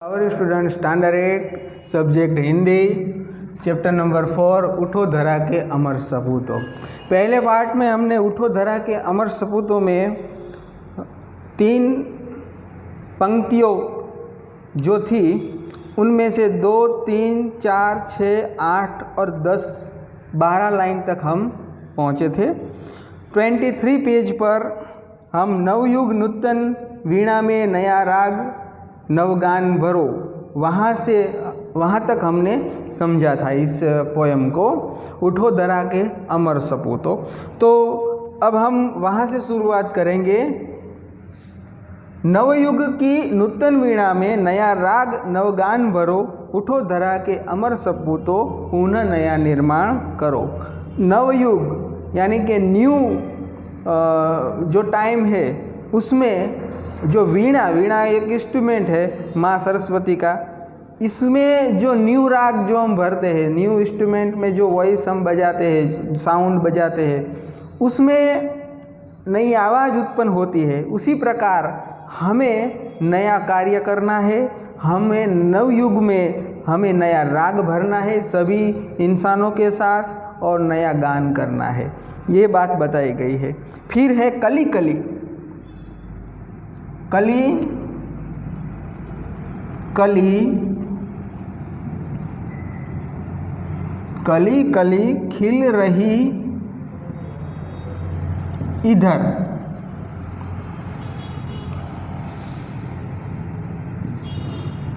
Our student standard 8 subject Hindi chapter number 4 उठो धरा के अमर सपूतों। पहले पार्ट में हमने उठो धरा के अमर सपूतों में 3 पंक्तियों जो थी उनमें से 2, 3, 4, 6, 8 और 10, 12 लाइन तक हम पहुँचे थे। 23 पेज पर हम नवयुग नूतन वीणा में नया राग नवगान भरो वहाँ तक हमने समझा था इस पोयम को, उठो धरा के अमर सपूतों। तो अब हम वहाँ से शुरुआत करेंगे। नवयुग की नूतन वीणा में नया राग नवगान भरो, उठो धरा के अमर सपूतों, पुनः नया निर्माण करो। नवयुग यानी कि न्यू जो टाइम है उसमें जो वीणा एक इंस्ट्रूमेंट है माँ सरस्वती का, इसमें जो न्यू राग जो हम भरते हैं, न्यू इंस्ट्रूमेंट में जो वॉइस हम बजाते हैं, साउंड बजाते हैं, उसमें नई आवाज़ उत्पन्न होती है। उसी प्रकार हमें नया कार्य करना है, हमें नवयुग में हमें नया राग भरना है सभी इंसानों के साथ और नया गान करना है, ये बात बताई गई है। फिर है कली कली। कली कली कली कली खिल रही इधर,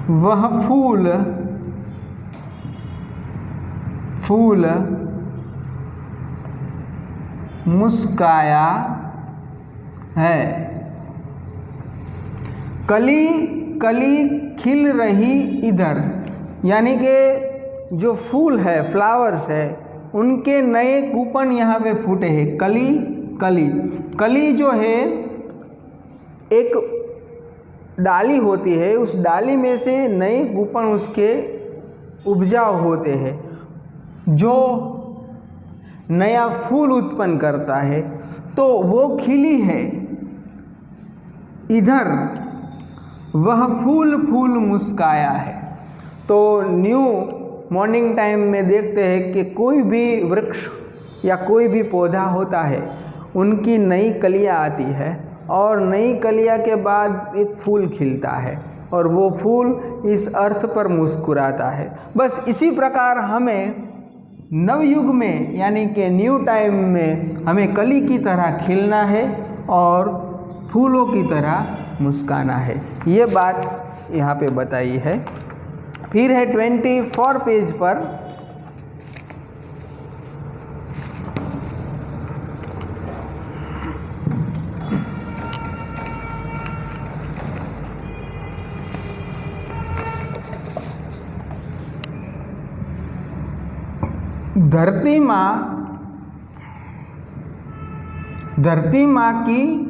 वह फूल फूल मुस्काया है। कली कली खिल रही इधर यानी कि जो फूल है, फ्लावर्स है, उनके नए कूपन यहाँ पे फूटे हैं। कली कली कली जो है एक डाली होती है, उस डाली में से नए कूपन उसके उपजाऊ होते हैं जो नया फूल उत्पन्न करता है। तो वो खिली है इधर, वह फूल फूल मुस्काया है। तो न्यू मॉर्निंग टाइम में देखते हैं कि कोई भी वृक्ष या कोई भी पौधा होता है, उनकी नई कलियां आती है और नई कलियां के बाद एक फूल खिलता है और वो फूल इस अर्थ पर मुस्कुराता है। बस इसी प्रकार हमें नवयुग में यानी कि न्यू टाइम में हमें कली की तरह खिलना है और फूलों की तरह मुस्काना है, ये बात यहाँ पे बताई है। फिर है 24 पेज पर धरती माँ की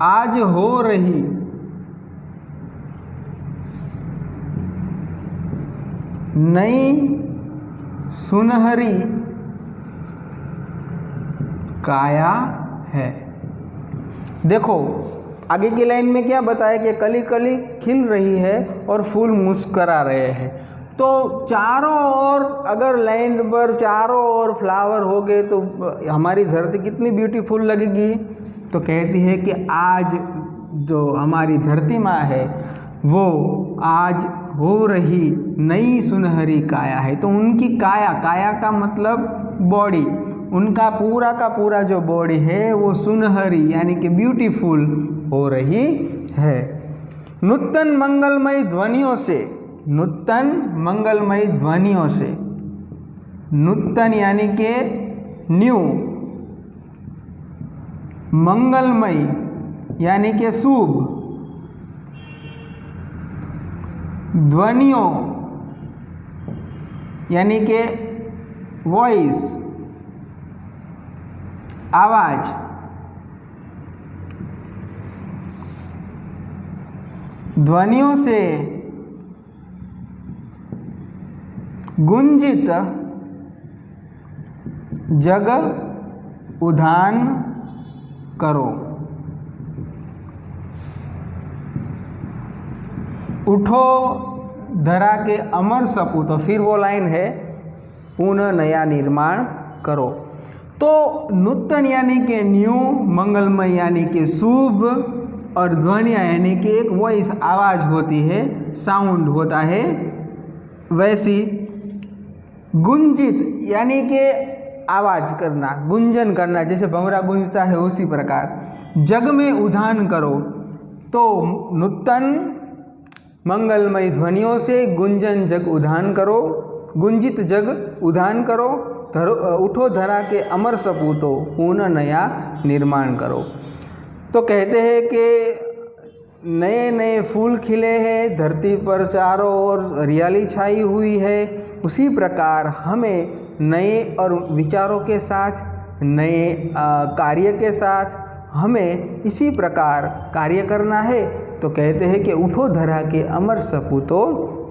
आज हो रही नई सुनहरी काया है। देखो आगे की लाइन में क्या बताया कि कली कली खिल रही है और फूल मुस्करा रहे हैं। तो चारों ओर अगर लैंड पर चारों ओर फ्लावर हो गए तो हमारी धरती कितनी ब्यूटीफुल लगेगी। तो कहती है कि आज जो हमारी धरती माँ है वो आज हो रही नई सुनहरी काया है। तो उनकी काया का मतलब बॉडी, उनका पूरा का पूरा जो बॉडी है वो सुनहरी यानी कि ब्यूटीफुल हो रही है। नूतन मंगलमय ध्वनियों से, नूतन मंगलमय ध्वनियों से, नूतन यानी कि न्यू, मंगलमय यानी कि शुभ, ध्वनियों यानी कि वॉइस, आवाज, ध्वनियों से गुंजित जग उद्यान करो। उठो धरा के अमर सपूतो, फिर वो लाइन है पुनः नया निर्माण करो। तो नूतन यानी कि न्यू, मंगलमय यानी कि शुभ, और ध्वनिया यानी कि एक वॉइस आवाज़ होती है, साउंड होता है। वैसी गुंजित यानी कि आवाज़ करना, गुंजन करना, जैसे भंवरा गूंजता है उसी प्रकार। जग में उद्यान करो, तो नूतन मंगलमय ध्वनियों से गुंजन जग उद्यान करो, गुंजित जग उद्यान करो। उठो धरा के अमर सपूतो, पुनः नया निर्माण करो। तो कहते हैं कि नए नए फूल खिले हैं, धरती पर चारों ओर हरियाली छाई हुई है। उसी प्रकार हमें नए और विचारों के साथ, नए कार्य के साथ हमें इसी प्रकार कार्य करना है। तो कहते हैं कि उठो धरा के अमर सपूतो,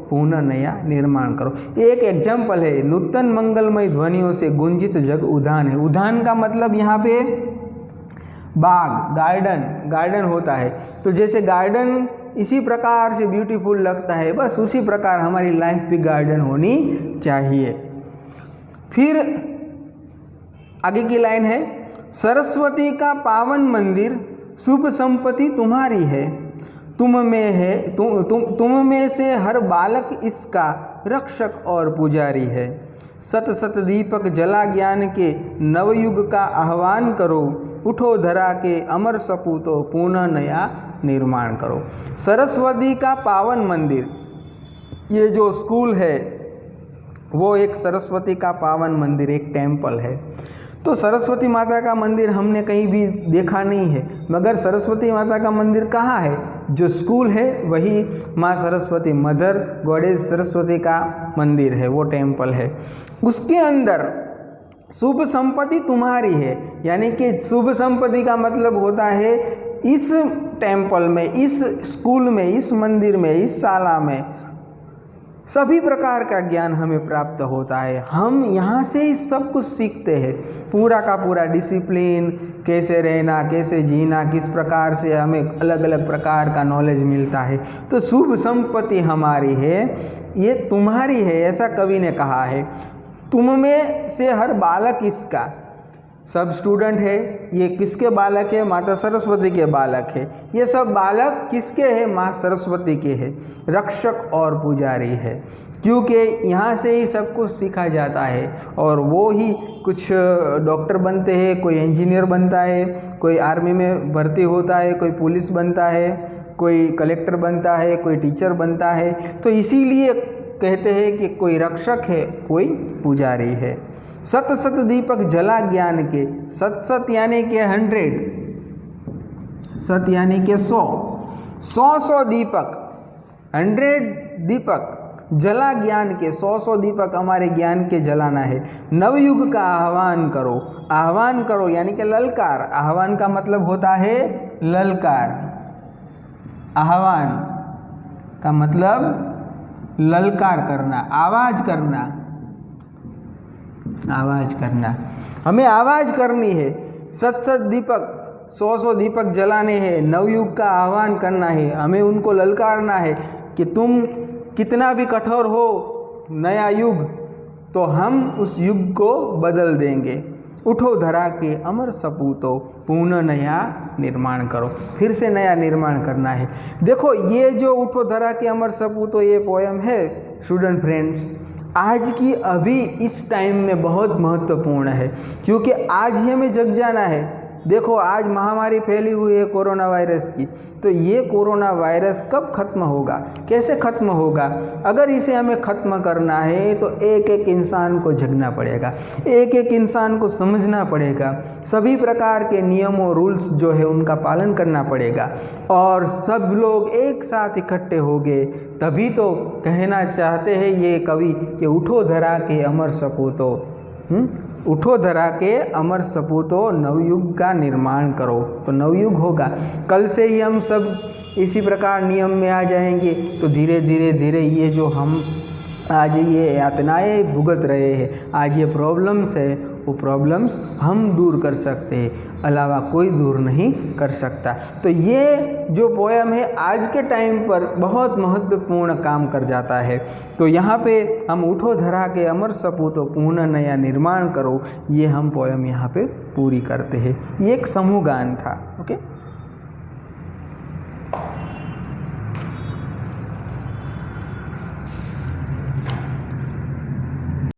पुनः नया निर्माण करो। एक एग्जाम्पल है, नूतन मंगलमय ध्वनियों से गुंजित जग उद्यान है। उद्यान का मतलब यहाँ पे बाग, गार्डन होता है। तो जैसे गार्डन इसी प्रकार से ब्यूटीफुल लगता है, बस उसी प्रकार हमारी लाइफ भी गार्डन होनी चाहिए। फिर आगे की लाइन है, सरस्वती का पावन मंदिर, शुभ संपत्ति तुम्हारी है। तुम में से हर बालक इसका रक्षक और पुजारी है। सत सत दीपक जला ज्ञान के नवयुग का आह्वान करो। उठो धरा के अमर सपूतो, पुनः नया निर्माण करो। सरस्वती का पावन मंदिर, ये जो स्कूल है वो एक सरस्वती का पावन मंदिर, एक टेम्पल है। तो सरस्वती माता का मंदिर हमने कहीं भी देखा नहीं है, मगर सरस्वती माता का मंदिर कहाँ है? जो स्कूल है वही माँ सरस्वती, मदर गॉडेस सरस्वती का मंदिर है, वो टेम्पल है। उसके अंदर शुभ संपत्ति तुम्हारी है, यानी कि शुभ संपत्ति का मतलब होता है इस टेम्पल में, इस स्कूल में, इस मंदिर में, इस शाला में सभी प्रकार का ज्ञान हमें प्राप्त होता है। हम यहाँ से ही सब कुछ सीखते हैं, पूरा का पूरा डिसिप्लिन, कैसे रहना, कैसे जीना, किस प्रकार से हमें अलग अलग प्रकार का नॉलेज मिलता है। तो शुभ संपत्ति हमारी है, ये तुम्हारी है, ऐसा कवि ने कहा है। तुम में से हर बालक इसका, सब स्टूडेंट है, ये किसके बालक है? माता सरस्वती के बालक है। ये सब बालक किसके हैं? माँ सरस्वती के हैं, रक्षक और पुजारी है, क्योंकि यहाँ से ही सब कुछ सीखा जाता है। और वो ही कुछ डॉक्टर बनते हैं, कोई इंजीनियर बनता है, कोई आर्मी में भर्ती होता है, कोई पुलिस बनता है, कोई कलेक्टर बनता है, कोई टीचर बनता है। तो इसीलिए कहते हैं कि कोई रक्षक है, कोई पुजारी है। सत सत दीपक जला ज्ञान के, सत सत यानी कि 100, सत यानी कि 100 दीपक, 100 दीपक जला ज्ञान के, 100 दीपक हमारे ज्ञान के जलाना है। नवयुग का आह्वान करो, आह्वान करो यानी कि ललकार। आह्वान का मतलब होता है ललकार, आह्वान का मतलब ललकार करना, आवाज करना, आवाज करना। हमें आवाज करनी है, सत सत दीपक, 100 दीपक जलाने हैं, नवयुग का आह्वान करना है, हमें उनको ललकारना है कि तुम कितना भी कठोर हो, नया युग, तो हम उस युग को बदल देंगे। उठो धरा के अमर सपूतो, पुनः नया निर्माण करो। फिर से नया निर्माण करना है। देखो ये जो उठो धरा के अमर सपूतो ये पोयम है स्टूडेंट फ्रेंड्स, आज की अभी इस टाइम में बहुत महत्वपूर्ण है, क्योंकि आज ही हमें जग जाना है। देखो आज महामारी फैली हुई है कोरोना वायरस की, तो ये कोरोना वायरस कब खत्म होगा, कैसे खत्म होगा? अगर इसे हमें ख़त्म करना है तो एक एक इंसान को जगना पड़ेगा, एक एक इंसान को समझना पड़ेगा, सभी प्रकार के नियमों रूल्स जो है उनका पालन करना पड़ेगा, और सब लोग एक साथ इकट्ठे होंगे तभी तो कहना चाहते हैं ये कवि कि उठो धरा के अमर सपूतो, उठो धरा के अमर सपूतो, नवयुग का निर्माण करो। तो नवयुग होगा, कल से ही हम सब इसी प्रकार नियम में आ जाएंगे, तो धीरे धीरे धीरे ये जो हम आज ये यातनाएं भुगत रहे हैं, आज ये प्रॉब्लम्स है, वो प्रॉब्लम्स हम दूर कर सकते हैं, अलावा कोई दूर नहीं कर सकता। तो ये जो पोएम है आज के टाइम पर बहुत महत्वपूर्ण काम कर जाता है। तो यहाँ पे हम उठो धरा के अमर सपूतो पुनः नया निर्माण करो, ये हम पोएम यहाँ पे पूरी करते हैं। ये एक समूह गान था। ओके।